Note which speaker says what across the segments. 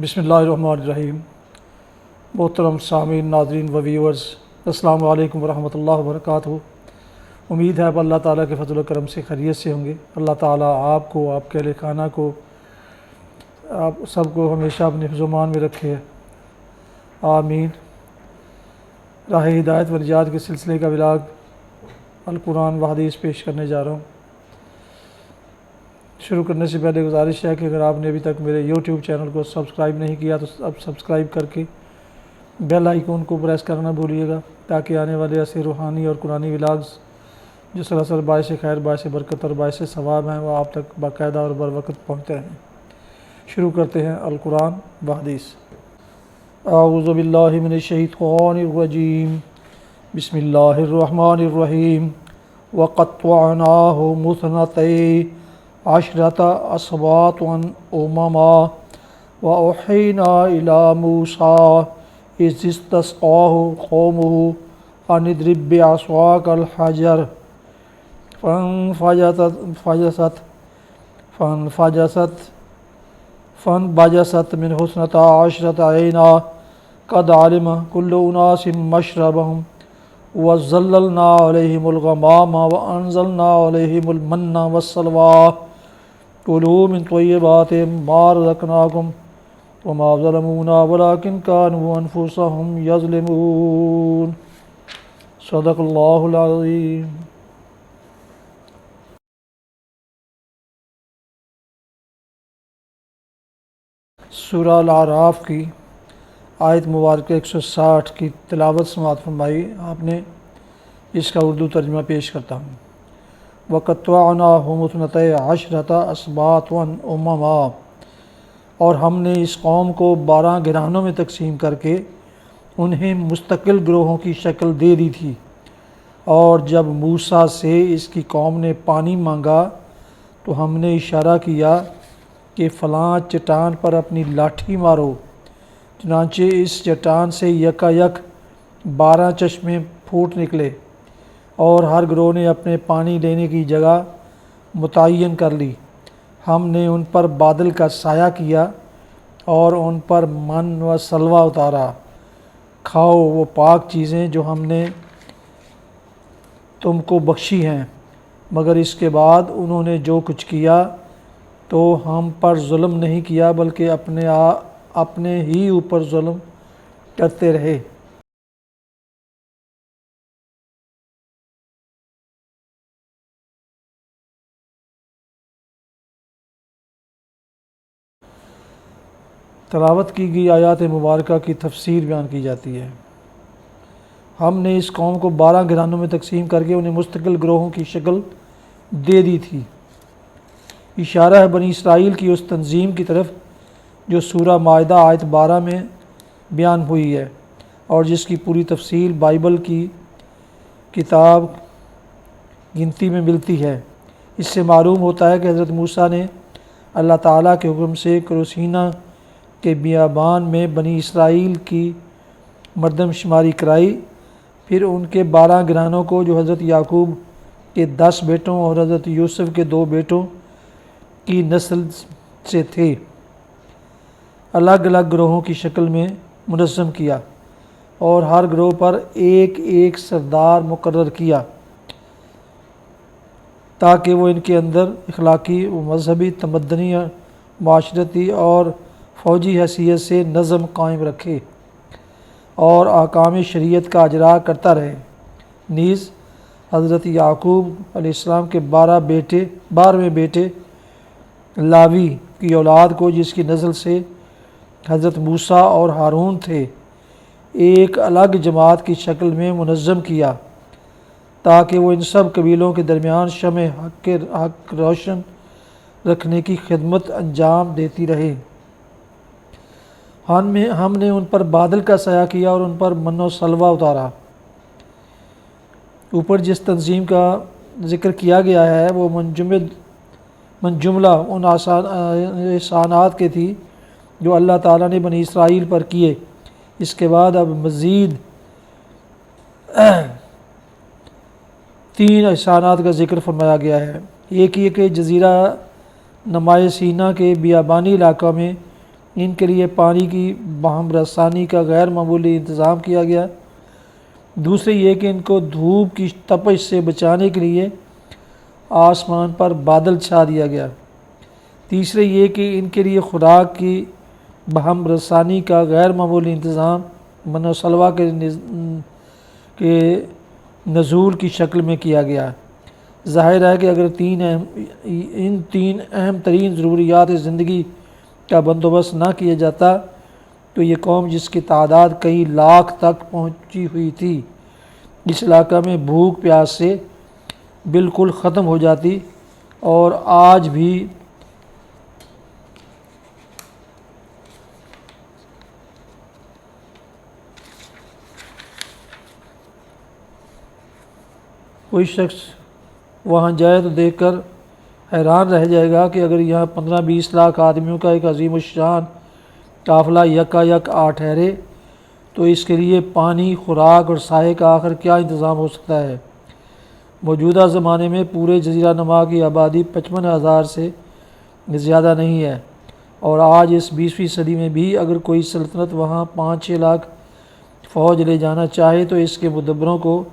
Speaker 1: بسم اللہ الرحمن الرحیم۔ محترم سامعین، ناظرین و ویورز، السلام علیکم ورحمۃ اللہ وبرکاتہ۔ امید ہے آپ اللہ تعالیٰ کے فضل و کرم سے خیریت سے ہوں گے۔ اللہ تعالیٰ آپ کو، آپ کے اہل خانہ کو، آپ سب کو ہمیشہ اپنے حفظ و امان میں رکھے، آمین۔ راہ ہدایت و نجات کے سلسلے کا ولاگ القرآن و حدیث پیش کرنے جا رہا ہوں۔ شروع کرنے سے پہلے گزارش ہے کہ اگر آپ نے ابھی تک میرے یوٹیوب چینل کو سبسکرائب نہیں کیا تو اب سبسکرائب کر کے بیل آئیکن کو پریس کرنا بھولیے گا، تاکہ آنے والے ایسے روحانی اور قرآنی ولاگز جو سراسر باعث خیر، باعث برکت اور باعث ثواب ہیں وہ آپ تک باقاعدہ اور بروقت پہنچتے رہیں۔ شروع کرتے ہیں القرآن و حدیث۔ اعوذ باللہ من الشیطان الرجیم، بسم اللہ الرحمن الرحیم۔ وَقَطَّعْنَاهُ مُثْنَتَيْ عَشْرَةَ أَسْبَاطٍ أُمَمًا وَأَوْحَيْنَا إِلَىٰ مُوسَىٰ إِذِ اسْتَسْقَاهُ قَوْمُهُ أَنِ اضْرِب بِّعَصَاكَ الْحَجَرَ فانبجست منه اثنتا عشرة عينا قد علم كل أناس مشربهم وظللنا عليهم الغمام وأنزلنا عليهم المن والسلوى كلوا من طيبات ما رزقناكم وما ظلمونا ولكن كانوا أنفسهم يظلمون۔ صدق اللہ العظیم۔ سورہ الاعراف کی آیت مبارکہ 160 کی تلاوت سماعت فرمائی آپ نے۔ اس کا اردو ترجمہ پیش کرتا ہوں۔ وَقَطَّعْنَاهُ مُثْنَتَيْ عَشْرَةَ أَسْبَاطٍ أُمَمًا، اور ہم نے اس قوم کو 12 گھرانوں میں تقسیم کر کے انہیں مستقل گروہوں کی شکل دے دی تھی۔ اور جب موسیٰ سے اس کی قوم نے پانی مانگا تو ہم نے اشارہ کیا کہ فلاں چٹان پر اپنی لاٹھی مارو، چنانچہ اس چٹان سے یکا یک 12 چشمے پھوٹ نکلے، اور ہر گروہ نے اپنے پانی لینے کی جگہ متعین کر لی۔ ہم نے ان پر بادل کا سایہ کیا اور ان پر من و سلوہ اتارا۔ کھاؤ وہ پاک چیزیں جو ہم نے تم کو بخشی ہیں، مگر اس کے بعد انہوں نے جو کچھ کیا تو ہم پر ظلم نہیں کیا بلکہ اپنے ہی اوپر ظلم کرتے رہے۔ تلاوت کی گئی آیات مبارکہ کی تفسیر بیان کی جاتی ہے۔ ہم نے اس قوم کو 12 گھرانوں میں تقسیم کر کے انہیں مستقل گروہوں کی شکل دے دی تھی۔ اشارہ ہے بنی اسرائیل کی اس تنظیم کی طرف جو سورہ مائدہ آیت 12 میں بیان ہوئی ہے، اور جس کی پوری تفصیل بائبل کی کتاب گنتی میں ملتی ہے۔ اس سے معلوم ہوتا ہے کہ حضرت موسیٰ نے اللہ تعالیٰ کے حکم سے کرسینہ کے بیابان میں بنی اسرائیل کی مردم شماری کرائی، پھر ان کے 12 گھرانوں کو جو حضرت یعقوب کے 10 بیٹوں اور حضرت یوسف کے 2 بیٹوں کی نسل سے تھے، الگ الگ گروہوں کی شکل میں منظم کیا، اور ہر گروہ پر ایک ایک سردار مقرر کیا تاکہ وہ ان کے اندر اخلاقی و مذہبی، تمدنی، معاشرتی اور فوجی حیثیت سے نظم قائم رکھے اور احکام شریعت کا اجرا کرتا رہے۔ نیز حضرت یعقوب علیہ السلام کے 12ویں بیٹے لاوی کی اولاد کو، جس کی نسل سے حضرت موسیٰ اور ہارون تھے، ایک الگ جماعت کی شکل میں منظم کیا تاکہ وہ ان سب قبیلوں کے درمیان شمع حق روشن رکھنے کی خدمت انجام دیتی رہے۔ ہم نے ان پر بادل کا سایہ کیا اور ان پر من و سلوہ اتارا۔ اوپر جس تنظیم کا ذکر کیا گیا ہے وہ منجملہ ان احسانات کے تھی جو اللہ تعالیٰ نے بنی اسرائیل پر کیے۔ اس کے بعد اب مزید 3 احسانات کا ذکر فرمایا گیا ہے۔ ایک یہ کہ جزیرہ نمائے سینا کے بیابانی علاقہ میں ان کے لیے پانی کی باہم رسانی کا غیر معمولی انتظام کیا گیا۔ دوسری یہ کہ ان کو دھوپ کی تپش سے بچانے کے لیے آسمان پر بادل چھا دیا گیا۔ تیسری یہ کہ ان کے لیے خوراک کی باہم رسانی کا غیر معمولی انتظام من و سلوہ کے نزول کی شکل میں کیا گیا۔ ظاہر ہے کہ اگر ان تین اہم ترین ضروریات زندگی کا بندوبست نہ کیا جاتا تو یہ قوم جس کی تعداد کئی لاکھ تک پہنچی ہوئی تھی اس علاقہ میں بھوک پیاس سے بالکل ختم ہو جاتی، اور آج بھی کوئی شخص وہاں جائے تو دیکھ کر حیران رہ جائے گا کہ اگر یہاں 15-20 لاکھ آدمیوں کا ایک عظیم الشان قافلہ یکا یک آ ٹھہرے تو اس کے لیے پانی، خوراک اور سائے کا آخر کیا انتظام ہو سکتا ہے۔ موجودہ زمانے میں پورے جزیرہ نما کی آبادی 55,000 سے زیادہ نہیں ہے، اور آج اس 20ویں صدی میں بھی اگر کوئی سلطنت وہاں 5-6 لاکھ فوج لے جانا چاہے تو اس کے مدبروں کو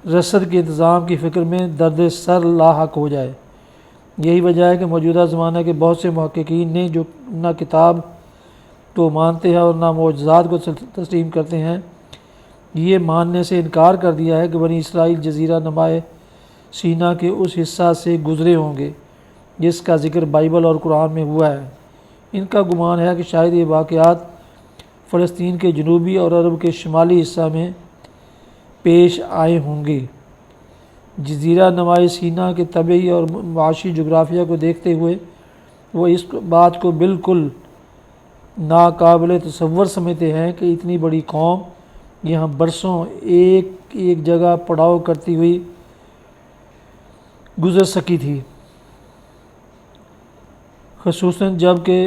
Speaker 1: رسد کے انتظام کی فکر میں درد سر لاحق ہو جائے۔ یہی وجہ ہے کہ موجودہ زمانہ کے بہت سے محققین نے جو نہ کتاب کو مانتے ہیں اور نہ معجزات کو تسلیم کرتے ہیں، یہ ماننے سے انکار کر دیا ہے کہ بنی اسرائیل جزیرہ نمائے سینا کے اس حصہ سے گزرے ہوں گے جس کا ذکر بائبل اور قرآن میں ہوا ہے۔ ان کا گمان ہے کہ شاید یہ واقعات فلسطین کے جنوبی اور عرب کے شمالی حصہ میں پیش آئے ہوں گے۔ جزیرہ نمائے سینا کے طبعی اور معاشی جغرافیہ کو دیکھتے ہوئے وہ اس بات کو بالکل ناقابل تصور سمجھتے ہیں کہ اتنی بڑی قوم یہاں برسوں ایک جگہ پڑاؤ کرتی ہوئی گزر سکی تھی، خصوصاً جب کہ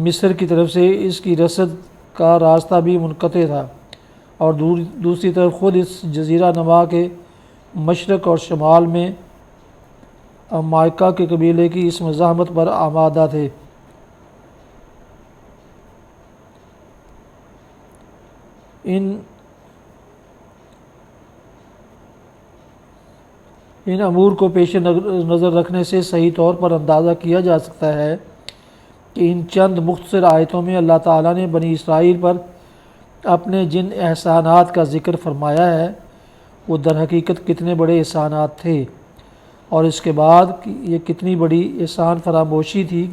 Speaker 1: مصر کی طرف سے اس کی رسد کا راستہ بھی منقطع تھا، اور دوسری طرف خود اس جزیرہ نما کے مشرق اور شمال میں امائکہ کے قبیلے کی اس مزاحمت پر آمادہ تھے۔ ان امور کو پیش نظر رکھنے سے صحیح طور پر اندازہ کیا جا سکتا ہے کہ ان چند مختصر آیتوں میں اللہ تعالیٰ نے بنی اسرائیل پر اپنے جن احسانات کا ذکر فرمایا ہے وہ در حقیقت کتنے بڑے احسانات تھے، اور اس کے بعد یہ کتنی بڑی احسان فراموشی تھی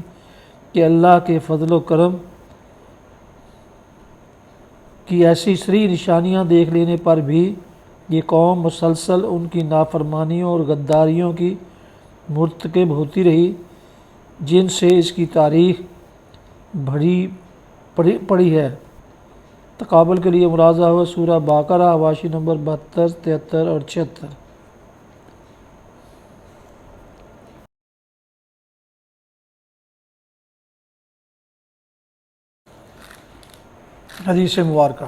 Speaker 1: کہ اللہ کے فضل و کرم کی ایسی سری نشانیاں دیکھ لینے پر بھی یہ قوم مسلسل ان کی نافرمانیوں اور غداریوں کی مرتکب ہوتی رہی جن سے اس کی تاریخ پڑی ہے۔ تقابل کے لیے ملاحظہ ہوا سورہ بقرہ حواشی نمبر 72، 73 اور 76۔ حدیث مبارکہ۔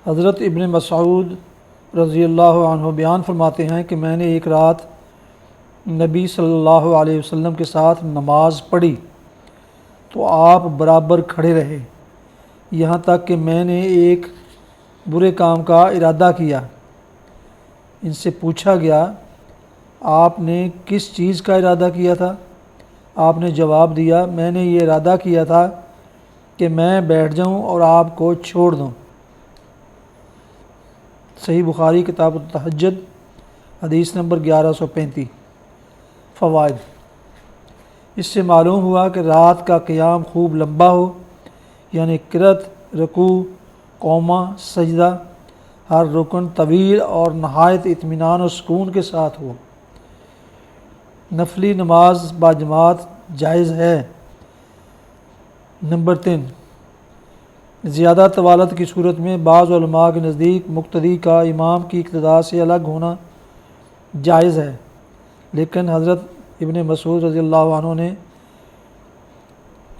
Speaker 1: حضرت ابن مسعود رضی اللہ عنہ بیان فرماتے ہیں کہ میں نے ایک رات نبی صلی اللہ علیہ وسلم کے ساتھ نماز پڑھی تو آپ برابر کھڑے رہے یہاں تک کہ میں نے ایک برے کام کا ارادہ کیا۔ ان سے پوچھا گیا آپ نے کس چیز کا ارادہ کیا تھا؟ آپ نے جواب دیا میں نے یہ ارادہ کیا تھا کہ میں بیٹھ جاؤں اور آپ کو چھوڑ دوں۔ صحیح بخاری کتاب التہجد حدیث نمبر 1135۔ فوائد۔ اس سے معلوم ہوا کہ رات کا قیام خوب لمبا ہو، یعنی قرأت، رکوع، قومہ، سجدہ، ہر رکن طویل اور نہایت اطمینان و سکون کے ساتھ ہو۔ نفلی نماز باجماعت جائز ہے۔ نمبر 3، زیادہ طوالت کی صورت میں بعض علماء کے نزدیک مقتدی کا امام کی اقتداء سے الگ ہونا جائز ہے، لیکن حضرت ابن مسعود رضی اللہ عنہ نے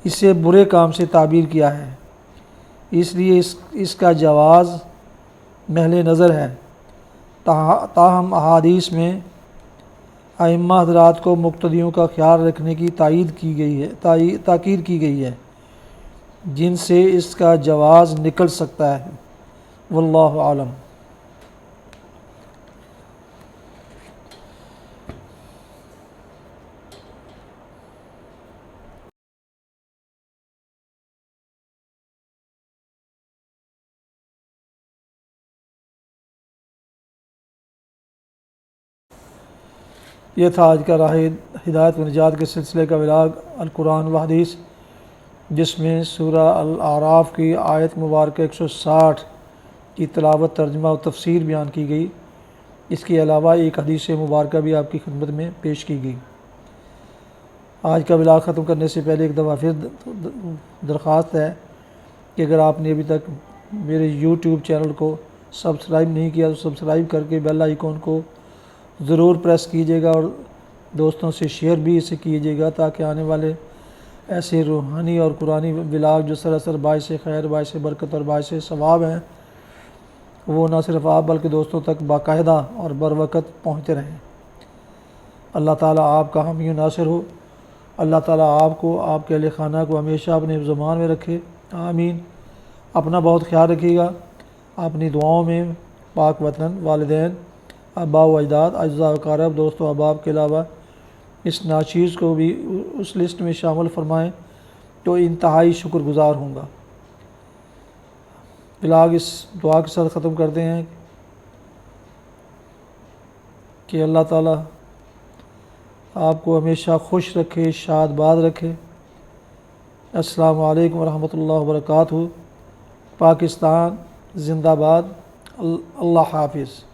Speaker 1: اسے برے کام سے تعبیر کیا ہے، اس لیے اس کا جواز محل نظر ہے۔ تاہم احادیث میں ائمہ حضرات کو مقتدیوں کا خیال رکھنے کی تاکید کی گئی ہے جن سے اس کا جواز نکل سکتا ہے۔ واللہ عالم۔ یہ تھا آج کا راہ ہدایت و نجات کے سلسلے کا ولاگ القرآن و حدیث، جس میں سورہ الاعراف کی آیت مبارکہ 160 کی تلاوت، ترجمہ و تفسیر بیان کی گئی۔ اس کے علاوہ ایک حدیث مبارکہ بھی آپ کی خدمت میں پیش کی گئی۔ آج کا ولاگ ختم کرنے سے پہلے ایک دفعہ پھر درخواست ہے کہ اگر آپ نے ابھی تک میرے یوٹیوب چینل کو سبسکرائب نہیں کیا تو سبسکرائب کر کے بیل آئیکن کو ضرور پریس کیجیے گا، اور دوستوں سے شیئر بھی اسے کیجیے گا تاکہ آنے والے ایسے روحانی اور قرآنی ولاگ جو سراسر باعث خیر، باعث برکت اور باعث ثواب ہیں، وہ نہ صرف آپ بلکہ دوستوں تک باقاعدہ اور بروقت پہنچتے رہیں۔ اللہ تعالیٰ آپ کا حامی و ناصر ہو۔ اللہ تعالیٰ آپ کو، آپ کے اہل خانہ کو ہمیشہ اپنے حفظ و امان میں رکھے، آمین۔ اپنا بہت خیال رکھیے گا۔ اپنی دعاؤں میں پاک وطن، والدین، آباء و اجداد، اعزاء و اقارب، دوست و احباب کے علاوہ اس ناچیز کو بھی اس لسٹ میں شامل فرمائیں تو انتہائی شکر گزار ہوں گا۔ ولاگ اس دعا کے ساتھ ختم کرتے ہیں کہ اللہ تعالیٰ آپ کو ہمیشہ خوش رکھے، شاد باد رکھے۔ السلام علیکم ورحمۃ اللہ وبرکاتہ۔ پاکستان زندہ باد۔ اللہ حافظ۔